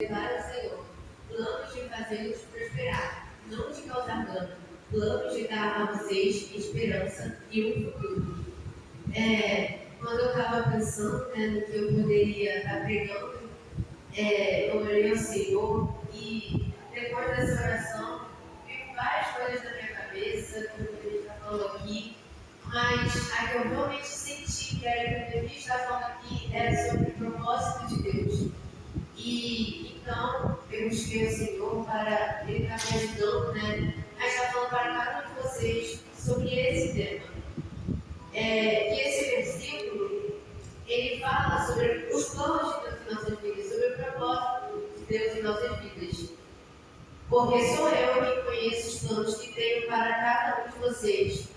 Declara o Senhor, planos de fazê-los prosperar, não de causar dano, planos de dar a vocês esperança e um futuro. Quando eu estava pensando no que eu poderia estar pregando, eu orei ao Senhor e depois dessa oração, vi várias coisas na minha cabeça que eu poderia estar falando aqui, mas a que eu realmente senti que era que eu devia estar falando aqui era sobre o propósito de Deus. E então eu busquei o Senhor para Ele estar me ajudando, a estar falando para cada um de vocês sobre esse tema. E esse versículo, ele fala sobre os planos de Deus em nossas vidas, sobre o propósito de Deus em nossas vidas. Porque sou eu que conheço os planos que tenho para cada um de vocês.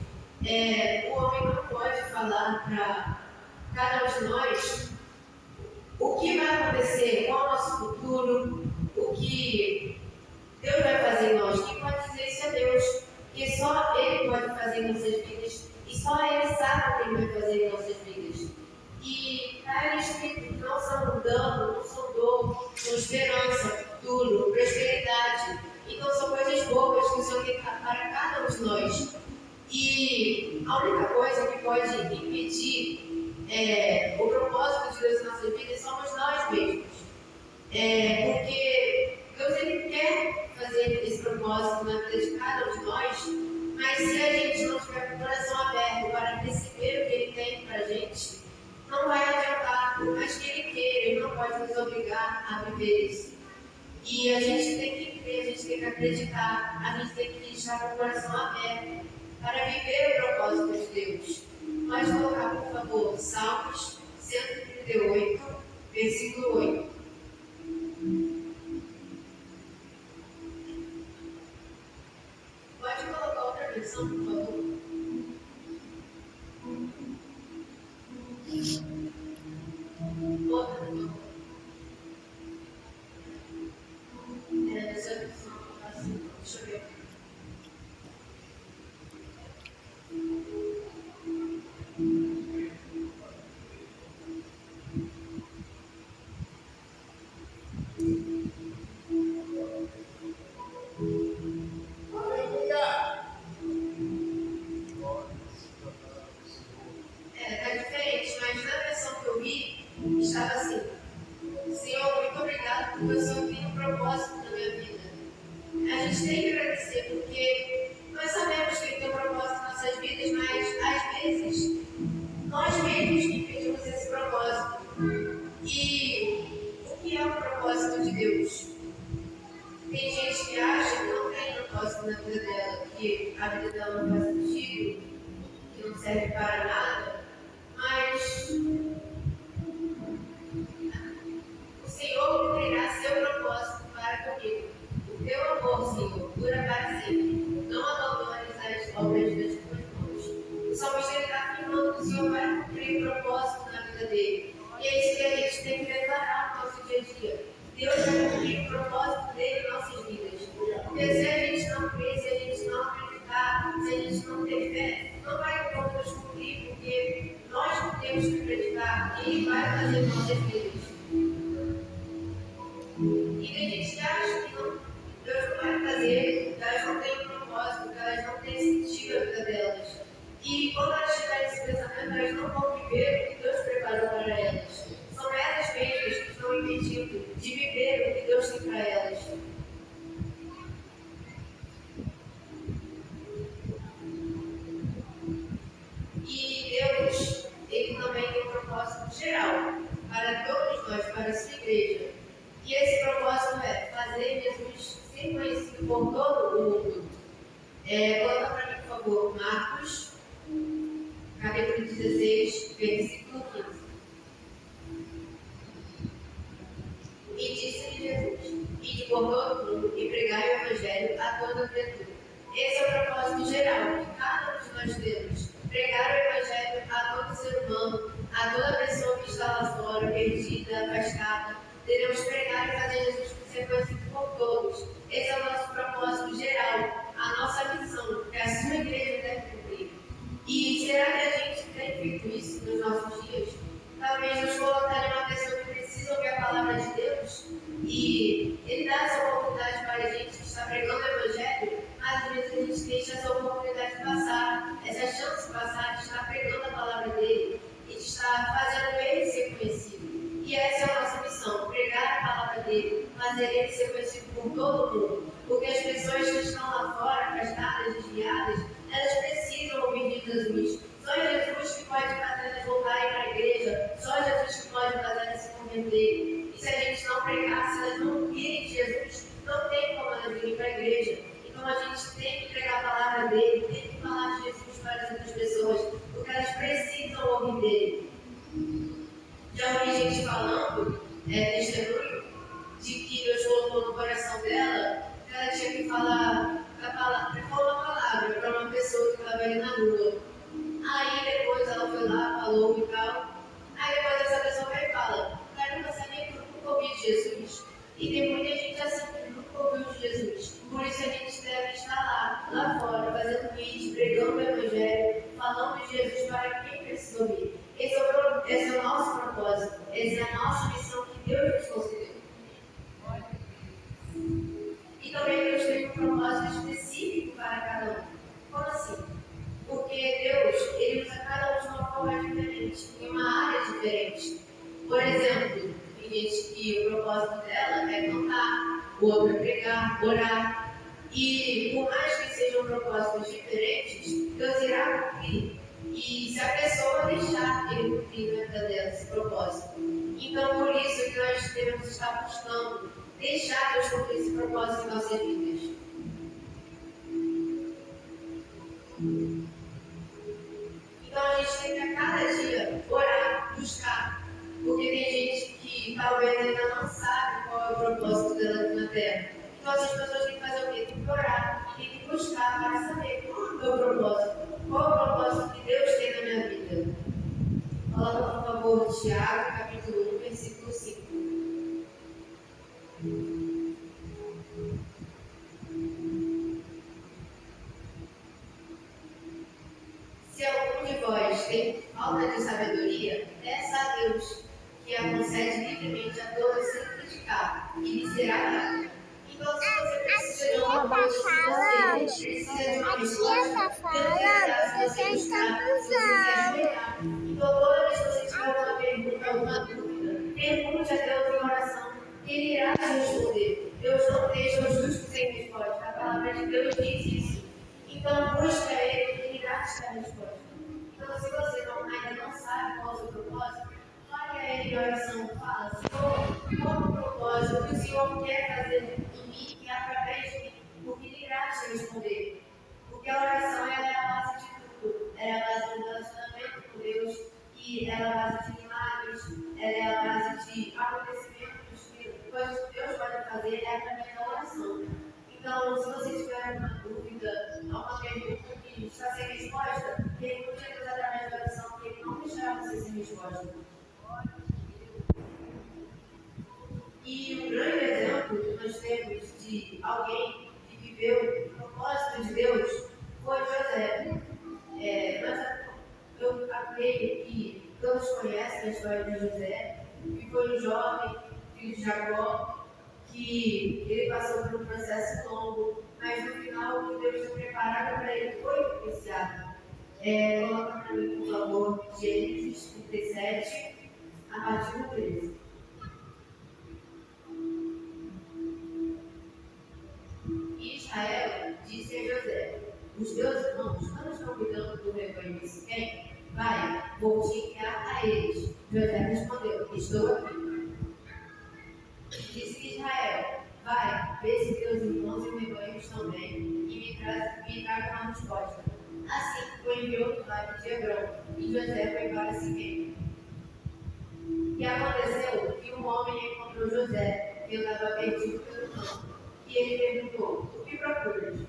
O homem não pode falar para cada um de nós o que vai acontecer, qual é o nosso futuro, o que Deus vai fazer em nós. Quem pode dizer isso é Deus, que só Ele pode fazer em nossas vidas e só Ele sabe o que Ele vai fazer em nossas vidas. E está escrito que não são dano, não são dor, são esperança, futuro, prosperidade. Então são coisas boas que o Senhor tem para cada um de nós. E a única coisa que pode impedir o propósito de Deus em nossas vidas somos nós mesmos. Porque Deus ele quer fazer esse propósito na vida de cada um de nós, mas se a gente não tiver com o coração aberto para receber o que Ele tem para a gente, não vai adiantar, por mais que Ele queira, Ele não pode nos obrigar a viver isso. E a gente tem que crer, a gente tem que acreditar, a gente tem que estar com o coração aberto para viver o propósito de Deus. Pode colocar, por favor, Salmos 138, versículo 8. Pode colocar outra versão, por favor. Outra, por favor. Essa versão, assim, deixa eu ver. Está diferente, mas na versão que eu vi, estava assim: Senhor, muito obrigado porque o Senhor tem um propósito na minha vida. A gente tem que agradecer porque nós sabemos que Ele tem um propósito em nossas vidas, mas às vezes nós mesmos que impedimos esse propósito. E o que é o propósito de Deus? Tem gente que acha que não tem propósito na vida dela, que a vida dela não faz sentido, que não serve para nada, mas o Senhor terá seu propósito para comigo. O teu amor, Senhor, dura para sempre. Não abandones as obras das tuas mãos. O salmista está afirmando que o Senhor vai cumprir o propósito na vida dele. E é isso que a gente tem que declarar no nosso dia a dia. Deus vai cumprir o propósito dele em nossas vidas. Porque se a gente não crer, se a gente não acreditar, se a gente não ter fé, não vai como Deus cumprir, porque nós não temos que acreditar que Ele vai fazer em nossas vidas. E tem gente que acha que não, Deus não vai fazer, que elas não têm um propósito, que elas não têm sentido a vida delas. E quando elas tiverem esse pensamento, elas não vão viver o que Deus preparou para elas. São elas mesmas que estão impedindo de viver o que Deus tem para elas. E Deus, Ele também tem um propósito geral para todos nós, para a sua igreja. E esse propósito é fazer Jesus ser conhecido por todo o mundo. Coloca para mim, por favor, Marcos, capítulo 16, versículo 15. E disse-lhe Jesus: ide por todo o mundo e pregai o Evangelho a toda criatura. Esse é o propósito geral que cada um de nós temos. Pregar o Evangelho a todo ser humano, a toda pessoa que está lá fora, perdida, afastada. Devemos pregar e fazer Jesus ser conhecido por todos. Esse é o nosso propósito geral, a nossa missão, que a sua igreja deve cumprir. E será que a gente tem feito isso nos nossos dias? Talvez nos colocar em uma pessoa que precisa ouvir a palavra de Deus e fazer ele ser conhecido por todo mundo. Porque as pessoas que estão lá fora, afastadas, desviadas, elas precisam ouvir de Jesus. Só Jesus que pode fazer elas voltarem para a igreja. Só Jesus que pode fazer elas se converter. E se a gente não pregar, se elas não ouvirem de Jesus, não tem como elas virem para a igreja. Então a gente tem que pregar a palavra dele, tem que falar de Jesus para as outras pessoas, porque elas precisam ouvir dele. Já ouvi gente falando, testemunho, de que Deus colocou no coração dela, que ela tinha que falar uma palavra para uma pessoa que estava ali na rua. Aí depois ela foi lá, falou e tal. Aí depois essa pessoa vai e fala: caramba, sabia que eu nunca ouvi de Jesus? E tem muita gente assim que nunca ouviu de Jesus. Por isso a gente deve estar lá fora, fazendo vídeo, pregando o Evangelho, falando de Jesus para quem precisa ouvir. Esse é o nosso propósito, essa é a nossa missão que Deus nos concedeu. E também Deus tem um propósito específico para cada um. Como assim? Porque Deus, Ele usa cada um de uma forma diferente, em uma área diferente. Por exemplo, tem gente que o propósito dela é cantar, o outro é pregar, orar. E por mais que sejam propósitos diferentes, Deus irá cumprir. E se a pessoa deixar Ele cumprir na vida dela esse propósito. Então, por isso que nós devemos estar buscando deixar Deus cumprir esse propósito em nossas vidas. Então a gente tem que a cada dia orar, buscar. Porque tem gente que talvez ainda não sabe qual é o propósito dela aqui na Terra. Então as pessoas têm que fazer o quê? Tem que orar e tem que buscar para saber qual é o meu propósito. Qual é o propósito que Deus tem na minha vida? Coloca, por favor, Tiago, capítulo 1, versículo 5. Se algum de vós tem falta de sabedoria, peça a Deus, que a concede livremente a todos sem criticar, e lhe será dada. Então, se você precisa de uma coisa, se você precisa de uma resposta, Deus irá dar se você buscar, se você se ajoelhar. Então, toda vez que você tiver alguma pergunta, alguma dúvida, pergunte a Deus em oração, que Ele irá te responder. Deus não deixa o justo sem resposta. A palavra de Deus diz isso. Então, busca Ele, Ele irá te dar a resposta. Então, se você ainda não sabe qual é o seu propósito, olhe a Ele em oração, fala: Senhor, qual é o propósito que o Senhor quer fazer em mim e através de mim? Porque Ele irá te responder. Porque a oração ela é a base de tudo. Ela é a base do relacionamento com Deus e ela é a base de milagres, ela é a base de acontecimentos que coisas que Deus pode fazer é através da oração. Então, se você tiver alguma dúvida, alguma pergunta que está sem resposta, pergunte a Deus através da oração, que Ele não deixará você sem resposta. E um grande exemplo que nós temos de alguém que viveu o propósito de Deus foi José. Eu acredito que todos conhecem a história de José, que foi um jovem, filho de Jacó, que ele passou por um processo longo, mas no final o que Deus tinha preparado para ele foi propiciado. Coloca para mim, por favor, Gênesis 37, a partir do 13. Israel disse a José: os teus irmãos não estão cuidando do rebanho de Siquém? Vai, vou te enviar a eles. José respondeu: estou aqui. Disse Israel: vai, vê se teus irmãos e o rebanho estão bem e me traga uma resposta. Assim, o enviou do lado de Hebrão e José foi para Siquém. E aconteceu que um homem encontrou José, que andava perdido pelo campo, e ele perguntou: o que procuras?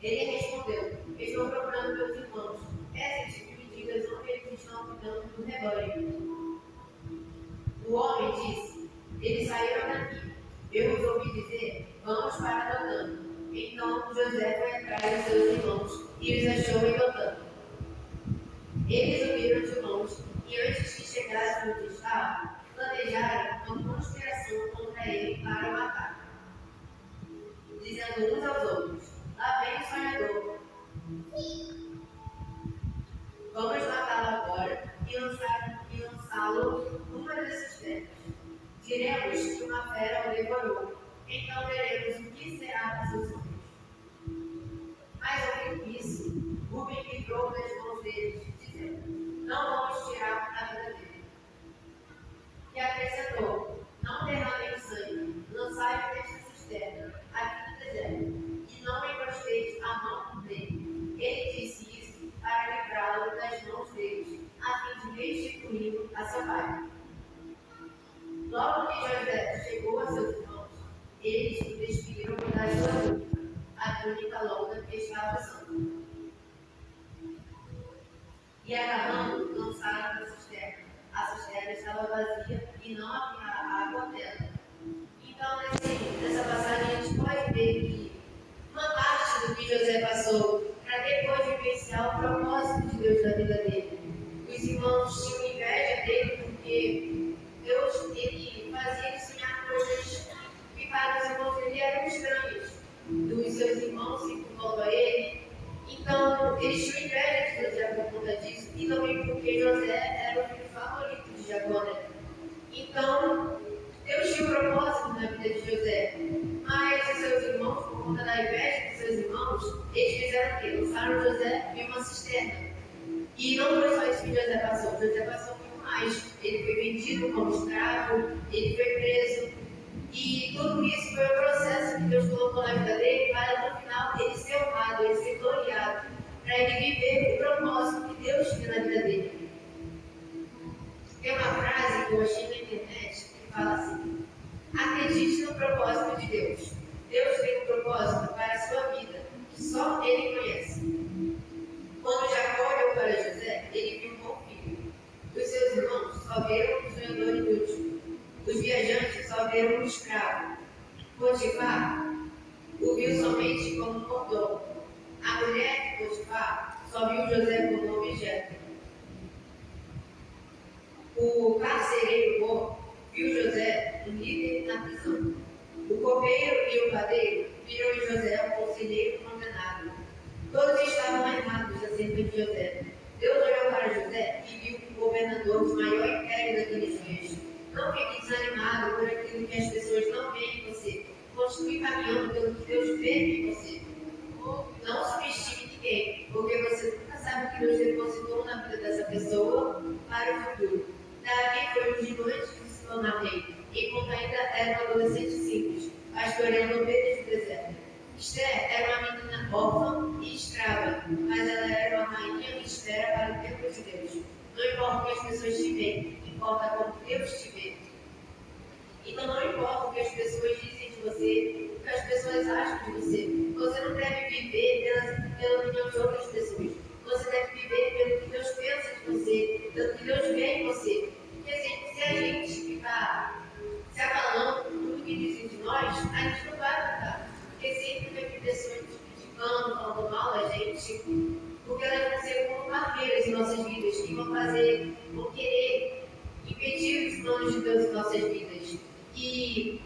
Ele respondeu: estou procurando meus irmãos. Peço-te que me digas onde eles estão cuidando do rebanho. O homem disse: eles saíram daqui. Eu os ouvi dizer: vamos para Dotã. Então José foi atrás de seus irmãos e os achou em Dotã. Eles o viram de longe e antes que chegassem onde estava, planejaram uma conspiração contra ele para o matar, dizendo uns aos outros: lá vem o sonhador. Vamos matá-lo agora e lançá-lo numa dessas terras. Diremos que uma fera o devorou. Então veremos o que será dos seus filhos. Mas ouvindo isso, Rubem livrou das mãos deles, dizendo: não vamos tirar a vida dele. E acrescentou: não derramem sangue, lançai-o nesta cisterna, aqui no deserto, e não encosteis a mão dele. Ele disse isso para livrá-lo das mãos deles, a fim de restituí-lo a seu pai. Logo que José chegou a seus irmãos, eles o despiram da sua túnica, a túnica longa que estava usando. E acabando, lançaram na cisterna. A cisterna estava vazia e não havia água nela. Então, nessa passagem, a gente pode ver que uma parte do que José passou para depois vivenciar o propósito de Deus na vida dele. Os irmãos tinham inveja dele porque Deus, ele fazia ele sonhar coisas que para os irmãos dele eram estranhas. Dos seus irmãos se curvando a ele. Então, eles tinham inveja de José por conta disso, e também porque José era o filho favorito de Jacó, né? Então, Deus tinha um propósito na vida de José, mas os seus irmãos, por conta da inveja dos seus irmãos, eles fizeram o quê? Lançaram José em uma cisterna. E não foi só isso que José passou. José passou muito mais. Ele foi vendido como escravo, ele foi preso. E tudo isso foi um processo que Deus colocou na vida dele para no final ele ser honrado, ele ser gloriado, para ele viver o propósito que Deus tinha na vida dele. Tem uma frase que eu achei na internet que fala assim: acredite no propósito de Deus. Deus tem um propósito para a sua vida que só Ele conhece. Quando Jacó olhou para José, ele viu um bom filho. Os seus irmãos só viram um sonhador inútil. Os viajantes só viram um escravo. Potifar o viu somente como um mordomo. A mulher de Potifar só viu José como um objeto. O carcereiro bom viu José um líder na prisão. O copeiro e o padeiro viram em José um conselheiro condenado. Todos estavam errados acerca de José. Deus olhou para José e viu o governador do maior império daqueles dias. Não fique desanimado por aquilo que as pessoas não veem em você. Continue caminhando pelo que Deus vê em você. Não subestime ninguém, porque você nunca sabe o que Deus depositou na vida dessa pessoa para o futuro. Davi foi um gigante que se tornou rei, enquanto ainda era um adolescente simples, pastoreando ovelhas do deserto. Esther era uma menina órfã e escrava, mas ela era uma rainha e espera para o tempo de Deus. Não importa o que as pessoas te veem, importa como Deus te vê. Então não importa o que as pessoas dizem de você, o que as pessoas acham de você. Você não deve viver pela opinião de outras pessoas. Você deve viver pelo que Deus pensa de você, pelo que Deus vê em você. Porque se a gente ficar se abalando por tudo que dizem de nós, a gente não vai mudar. Porque sempre vai ter pessoas criticando, falando mal da gente, porque elas vão ser como barreiras em nossas vidas, que vão querer impedir os planos de Deus em nossas vidas. E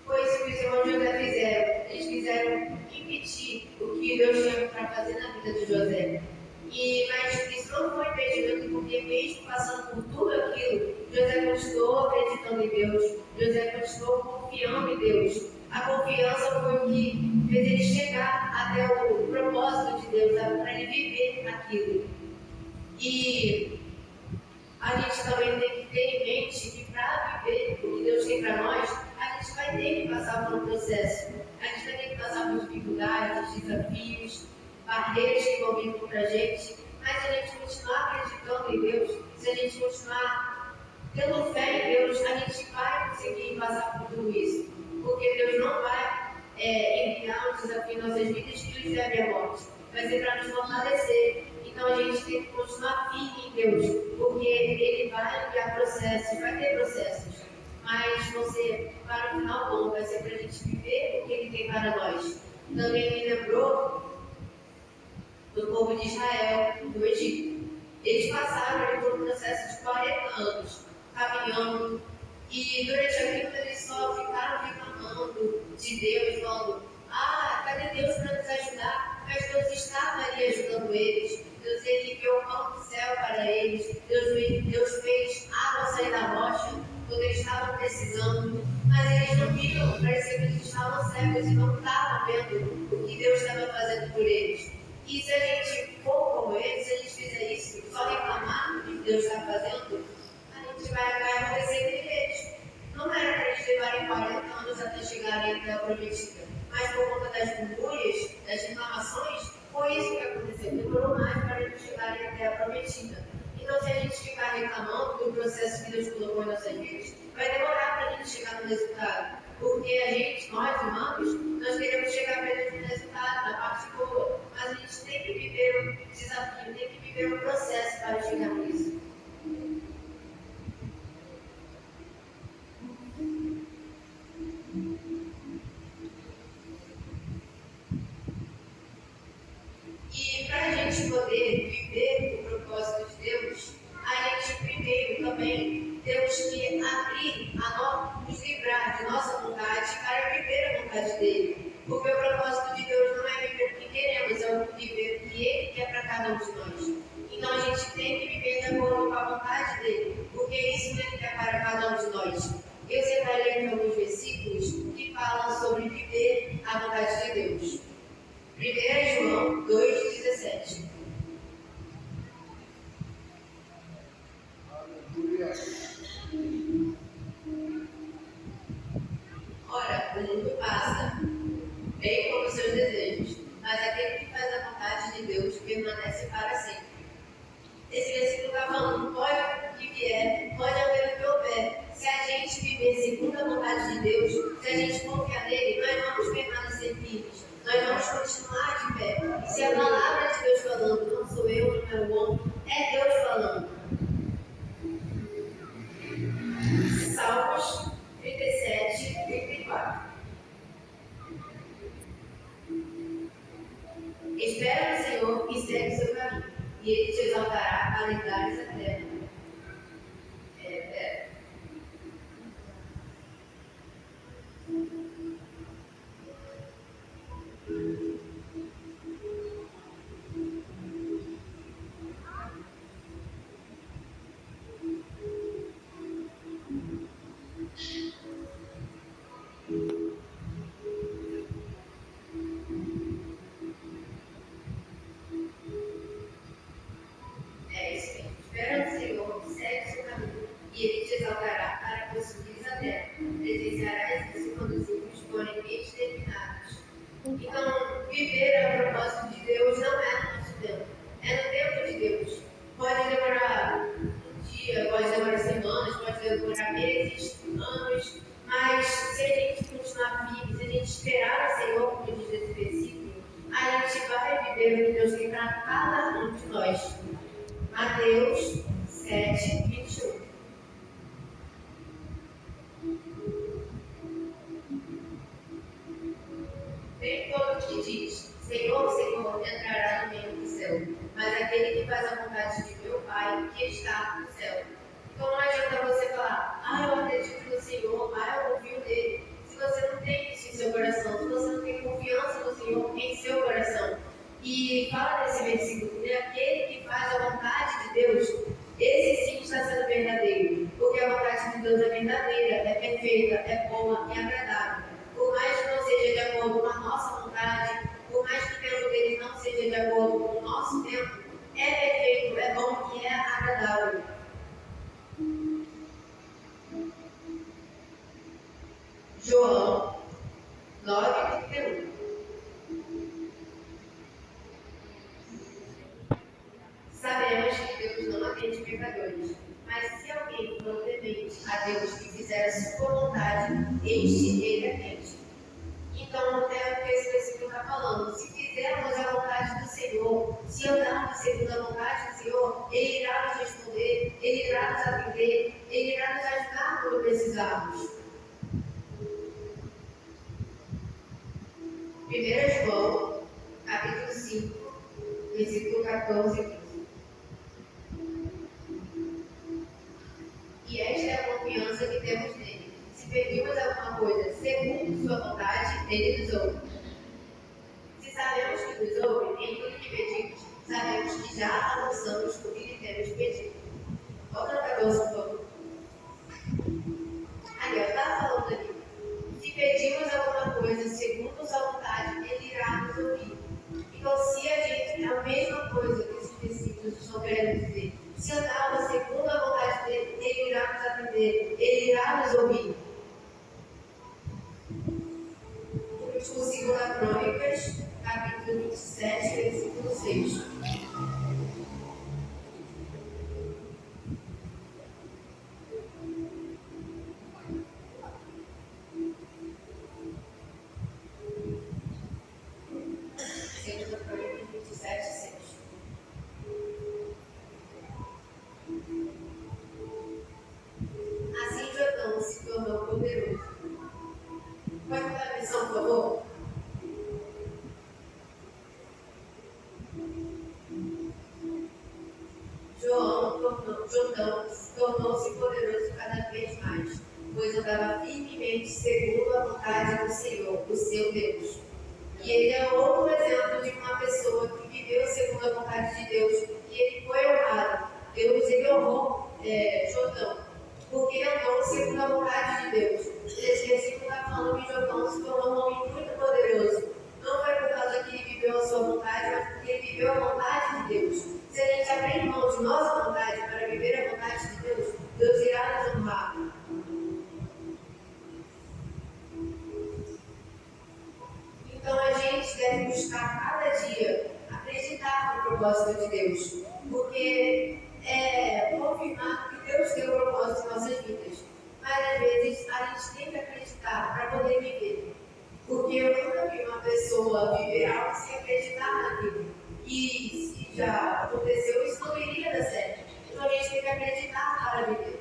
foi isso que os irmãos de José fizeram. Eles quiseram impedir o que Deus tinha para fazer na vida de José. Mas isso não foi impedimento, porque mesmo passando por tudo aquilo, José continuou acreditando em Deus, José continuou confiando em Deus. A confiança foi o que fez ele chegar até o propósito de Deus, para ele viver aquilo. E a gente também tem que ter em mente que para viver o que Deus tem para nós, a gente vai ter que passar por um processo. A gente vai ter que passar por dificuldades, desafios, barreiras que vão vir contra a gente. Mas se a gente continuar acreditando em Deus, se a gente continuar tendo fé em Deus, a gente vai conseguir passar por tudo isso. Porque Deus não vai enviar um desafio em nossas vidas que nos leve à morte. Vai ser para nos fortalecer. Então a gente tem que continuar firme em Deus, porque Ele vai enviar processos, vai ter processos, mas você, para o final bom, vai ser para a gente viver o que Ele tem para nós. Também me lembrou do povo de Israel, do Egito. Eles passaram por um processo de 40 anos, caminhando, e durante aquilo eles só ficaram reclamando de Deus, falando: cadê Deus para nos ajudar? Mas Deus estava ali ajudando eles. Deus enviou o pão do céu para eles. Deus fez água sair da rocha quando eles estavam precisando. Mas eles viram, parecia que eles estavam cegos e não estavam vendo o que Deus estava fazendo por eles. E se a gente for como eles, se a gente fizer isso, só reclamar do que Deus está fazendo, a gente vai acontecer com eles. Não era para eles levarem 40 anos até chegarem à terra prometida, mas por conta das murmúrias, das reclamações, foi isso que aconteceu. Demorou mais para eles chegarem à terra prometida. Então, se a gente ficar reclamando do processo que Deus colocou em nossas vidas, vai demorar para a gente chegar no resultado. Porque a gente, nós humanos, nós queremos chegar para Deus no resultado, na parte boa. Mas a gente tem que viver um desafio, tem que viver um processo para chegar nisso. E para a gente poder viver o propósito de Deus, a gente primeiro também temos que abrir, nos livrar de nossa vontade para viver a vontade dele. Porque o propósito de Deus não é viver o que queremos, é o viver o que ele quer para cada um de nós. Então a gente tem que viver de acordo com a vontade dele, porque é isso que ele quer para cada um de nós. Eu separei aqui alguns versículos que falam sobre viver a vontade de Deus. 1 João 2,17. Ora, o mundo passa, bem como seus desejos, mas aquele que faz a vontade de Deus permanece para sempre. Esse versículo está falando, pode o que vier, pode haver o que houver. Se a gente viver segundo a vontade de Deus, se a gente confiar nele, nós vamos permanecer firmes. Nós vamos continuar de pé. E se a palavra de Deus falando, não sou eu, não é o homem, é Deus falando. Salmos 37, 34. Espera no Senhor e segue o seu caminho, e ele te exaltará para entrares a terra. É isso mesmo. Espera no Senhor, segue o seu caminho, e ele te exaltará para possuires a terra. Presenciarás isso quando os ímpios forem exterminados. Então, viver a propósito de Deus não é no nosso tempo, é no tempo de Deus. Pode demorar um dia, pode demorar semanas, pode demorar meses, anos, mas se a gente continuar firme, se a gente esperar o Senhor, como diz esse versículo, a gente vai viver o que Deus tem para cada um de nós. Mateus 7, 21. Nem todo que diz, Senhor, Senhor, entrará no reino do céu, mas aquele que faz a vontade de meu Pai, que está no céu. Então não adianta você falar, eu acredito no Senhor, eu confio nele. Se você não tem isso em seu coração, se você não tem confiança no Senhor em seu coração. E fala nesse versículo, que aquele que faz a vontade de Deus, esse sim está sendo verdadeiro. Porque a vontade de Deus é verdadeira, é perfeita, é boa e agradável. Por mais que não seja de acordo com a nossa vontade, por mais que o tempo dele não seja de acordo com o nosso tempo, é perfeito, é bom e é agradável. João 9:31. Sabemos que Deus não atende pecadores, mas se alguém for temente a Deus e fizer a sua vontade, ele atende. Então, é o que esse versículo está falando. Se fizermos a vontade do Senhor, se andarmos segundo a vontade do Senhor, Ele irá nos responder, Ele irá nos atender, Ele irá nos ajudar quando precisarmos. 1 João, capítulo 5, versículo 14 e 15. E esta é a confiança que temos nele. Se pedimos alguma coisa segundo sua vontade, ele nos ouve. Se sabemos que nos ouve, em tudo que pedimos, sabemos que já alcançamos o que lhe temos pedido. Volta no 14, por favor. Ali, eu estava falando aqui. Se último, 2 Crônicas, capítulo 27, versículo 6. Assim Jotão se tornou poderoso. Pode dar a missão, por favor? Jotão tornou-se poderoso cada vez mais, pois andava firmemente segundo a vontade do Senhor, o seu Deus. E ele é outro exemplo de uma pessoa que viveu segundo a vontade de Deus, e ele foi honrado. Deus, ele honrou Jotão, porque ele andou segundo a vontade de Deus. Esse versículo está falando que Jotão se tornou um homem muito poderoso. Não foi por causa que ele viveu a sua vontade, mas porque ele viveu a vontade de Deus. Se a gente abrir mão de nossa vontade para viver a vontade de Deus, Deus irá nos honrar. Então a gente deve buscar cada dia acreditar no propósito de Deus, porque é confirmado que Deus tem um propósito em nossas vidas. Mas às vezes a gente tem que acreditar para poder viver. Porque eu nunca vi uma pessoa viver algo sem acreditar naquilo. E se já aconteceu, isso não iria dar certo. Então a gente tem que acreditar para viver.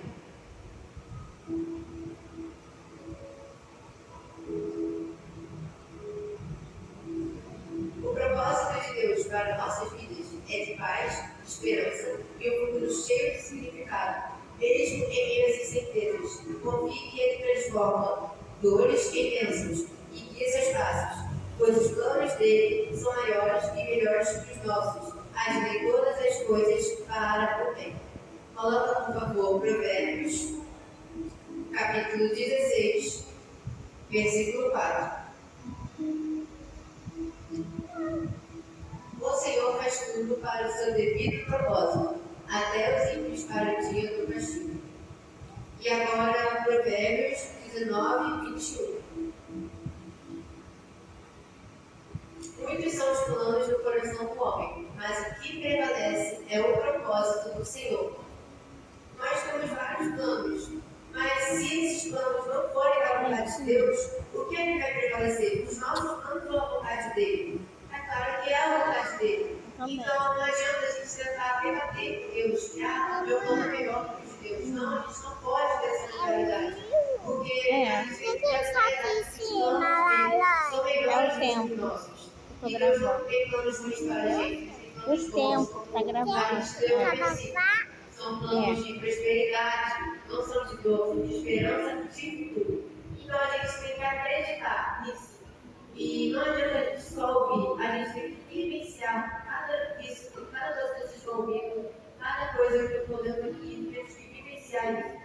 O propósito de Deus para nossas vidas é de paz, esperança e um futuro cheio de significado. Mesmo em meio às incertezas, confie que Ele transforma dores em bênçãos e guia seus passos, pois os planos dele são maiores e melhores que os nossos. Agem todas as coisas para o bem. Coloca, por favor, Provérbios, capítulo 16, versículo 4. O Senhor faz tudo para o seu devido propósito, até os ímpios para o dia do castigo. E agora, Provérbios 19, 21. Muitos são os planos do coração do homem, mas o que prevalece é o propósito do Senhor. Nós temos vários planos, mas se esses planos não forem da vontade de Deus, o que é que vai prevalecer? Os nossos planos ou a vontade dele? É claro que é a vontade dele. Então não adianta a gente tentar debater com Deus, que meu plano é melhor que o de Deus. Não, a gente não pode ter essa mentalidade. Porque a gente tem que ter os planos são melhores do que os nossos. E Deus não tem planos ruins para a gente. O tempo está gravando. São planos de prosperidade, não são de dor, são de esperança de futuro. Então a gente tem que acreditar nisso. E não adianta a gente só ouvir, a gente tem que vivenciar cada coisa que vocês estão ouvindo, cada coisa que eu estou dando aqui, temos que vivenciar isso.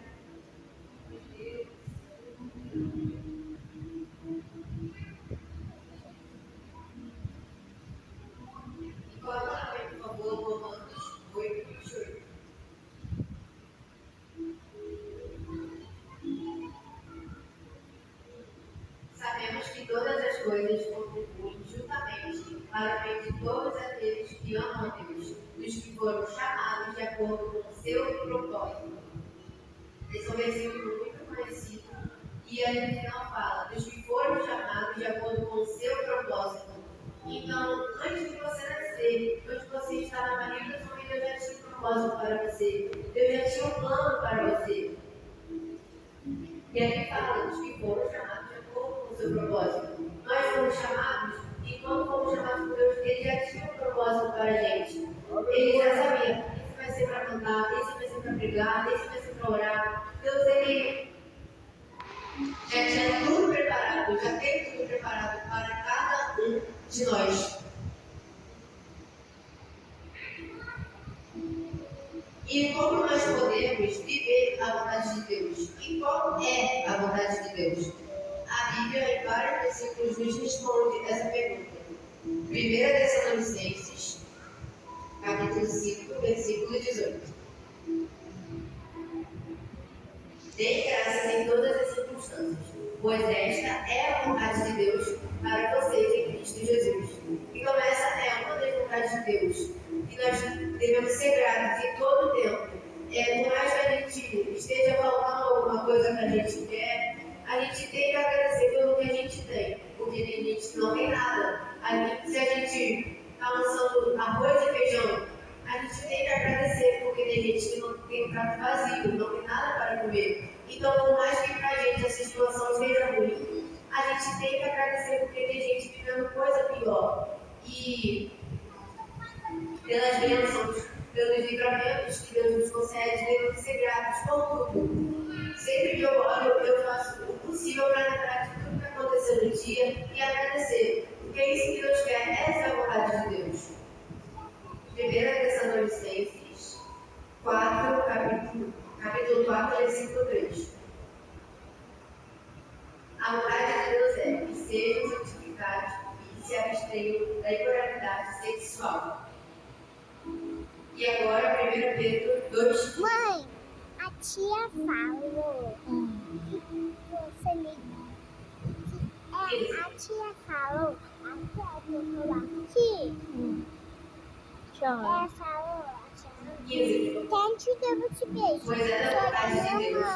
E coloca também, por favor, Romanos 8, 28. Sabemos que todas as coisas contribuem juntamente para o bem de todos aqueles que amam a Deus, dos que foram chamados de acordo com o seu propósito. Esse é um versículo muito conhecido e aí no final fala, dos que foram chamados de acordo com o seu propósito. Então, antes de você nascer, antes de você estar na barriga da sua mãe, Deus já tinha um propósito para você. Deus já tinha um plano para você. E aí fala, dos que foram chamados de acordo com o seu propósito. Nós fomos chamados, e quando fomos chamados por Deus, Ele já tinha um propósito para a gente. Ele já sabia, esse vai ser para cantar, esse vai ser para pregar, esse vai ser para orar. Deus, Ele já tinha tudo preparado, já tem tudo preparado para cada um de nós. E como nós podemos viver a vontade de Deus? E qual é a vontade de Deus? A Bíblia, em vários versículos, nos responde essa pergunta. 1 Tessalonicenses, capítulo 5, versículo 18. Dê graças em todas as circunstâncias, pois esta é a vontade de Deus para Se a gente está lançando arroz e feijão, a gente tem que agradecer, porque tem gente que não tem prato vazio, não tem nada para comer. Então, por mais que para a gente essa situação seja ruim, a gente tem que agradecer, porque tem gente vivendo coisa pior. E pelas bênçãos, pelos livramentos que Deus nos concede, devemos ser gratos por tudo. Sempre que eu oro, eu faço o possível para lembrar de tudo que aconteceu no dia e agradecer, porque é isso que Deus quer, essa é a vontade de Deus. 1 Tessalonicenses 4, capítulo 4, versículo 3. A vontade de Deus é que sejam santificados e se abstenham da imoralidade sexual. E agora, 1 Pedro 2. Mãe, a tia falou que você liga. A tia falou, aqui. Ela falou, que a tia deu esse beijo. Pois é da vontade de Deus,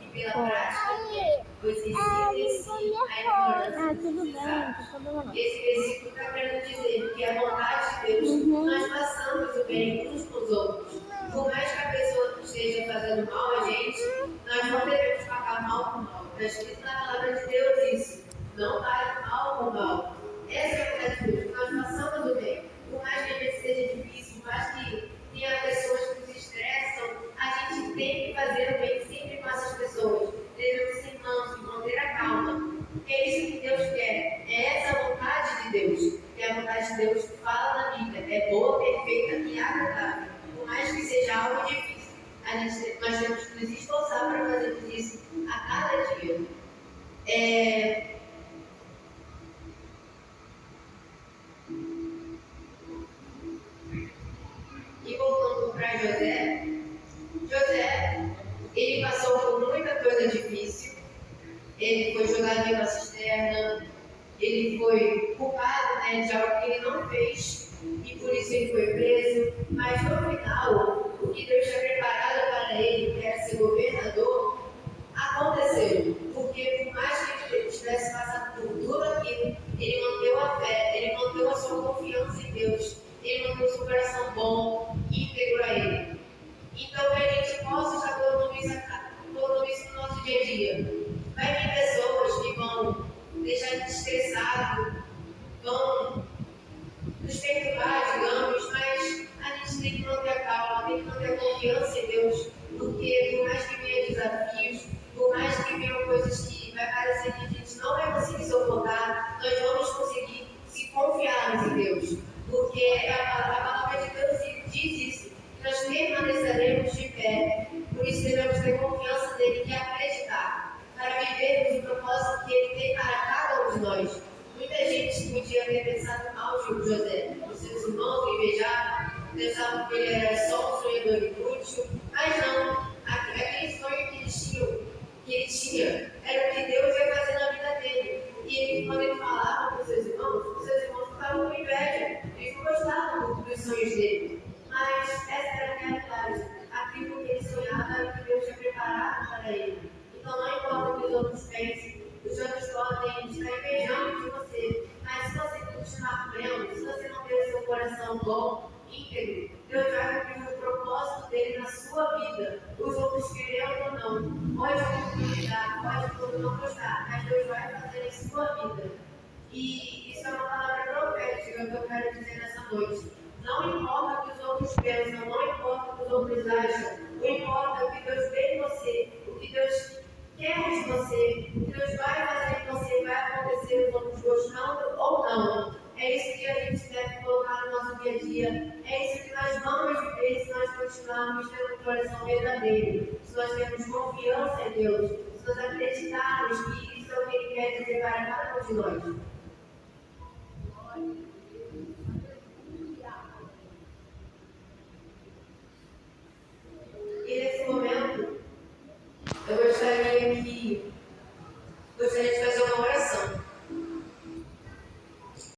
e pela prática, pois ensina-se a ignorância. Tudo bem, não tem problema não. Esse versículo está querendo dizer que a vontade de Deus, nós façamos o bem uns com os outros. Por mais que a pessoa esteja fazendo mal a gente, nós não devemos pagar mal com mal. Está escrito na palavra de Deus isso. Não pague mal com mal. Essa é a vontade de Deus, que nós façamos o bem. Por mais que a gente seja difícil, por mais que tenha pessoas que nos estressam, a gente tem que fazer o bem sempre com essas pessoas. Devemos ser mansos, manter a calma. Porque é isso que Deus quer. É essa a vontade de Deus. E a vontade de Deus fala na Bíblia. É boa, perfeita e agradável. Por mais que seja algo difícil, nós temos que nos esforçar para fazer isso a cada dia. E voltando para José, ele passou por muita coisa difícil. Ele foi jogado em uma cisterna, ele foi culpado, de algo que ele não fez, e por isso ele foi preso. Mas no final, o que Deus tinha preparado para ele, que era ser governador, aconteceu. Porque por mais que ele tivesse passado por tudo aquilo, ele manteve a fé, ele manteve a sua confiança em Deus, ele manteve o seu coração bom, íntegro a ele. Então, que a gente possa estar colocando isso no nosso dia a dia. Vai vir pessoas que vão deixar a gente estressado, vão nos perturbar, digamos, mas a gente tem que manter a calma, tem que manter a confiança em Deus, porque por mais que venham desafios, por mais que venham coisas que vai parecer que a gente não vai conseguir suportar, nós vamos conseguir se confiarmos em Deus, porque a palavra de Deus diz isso, nós permaneceremos de pé, por isso devemos ter confiança nele e acreditar, para vivermos o propósito que ele tem para cada um de nós. Muita gente podia ter pensado mal de José, os seus irmãos invejavam, pensavam que ele era só um sonhador inútil, mas não, aquele sonho que ele tinha era o que Deus ia fazer na vida dele. E quando ele falava com os seus irmãos ficavam com inveja, eles não gostavam muito dos sonhos dele. Mas essa era a realidade, aquilo que ele sonhava era o que Deus tinha preparado para ele. Então não importa o que os outros pensem, os outros podem estar invejando de você, mas se você continuar crendo, se você não ter o seu coração bom, íntegro, Deus vai cumprir o propósito dele na sua vida. Os outros querendo ou não, pode oportunidade, pode não gostar, mas Deus vai fazer em sua vida. E isso é uma palavra profética que eu quero dizer nessa noite. Não importa o que os outros pensam, não importa o que os outros acham, não importa o que Deus vê em você, o que Deus quer de você, o que Deus vai fazer em você, vai acontecer os outros gostando ou não. É isso que a gente deve colocar no nosso dia a dia, é isso que nós vamos viver se nós continuarmos tendo um coração verdadeiro, se nós temos confiança em Deus, se nós acreditarmos que isso é o que Ele quer dizer para cada um de nós.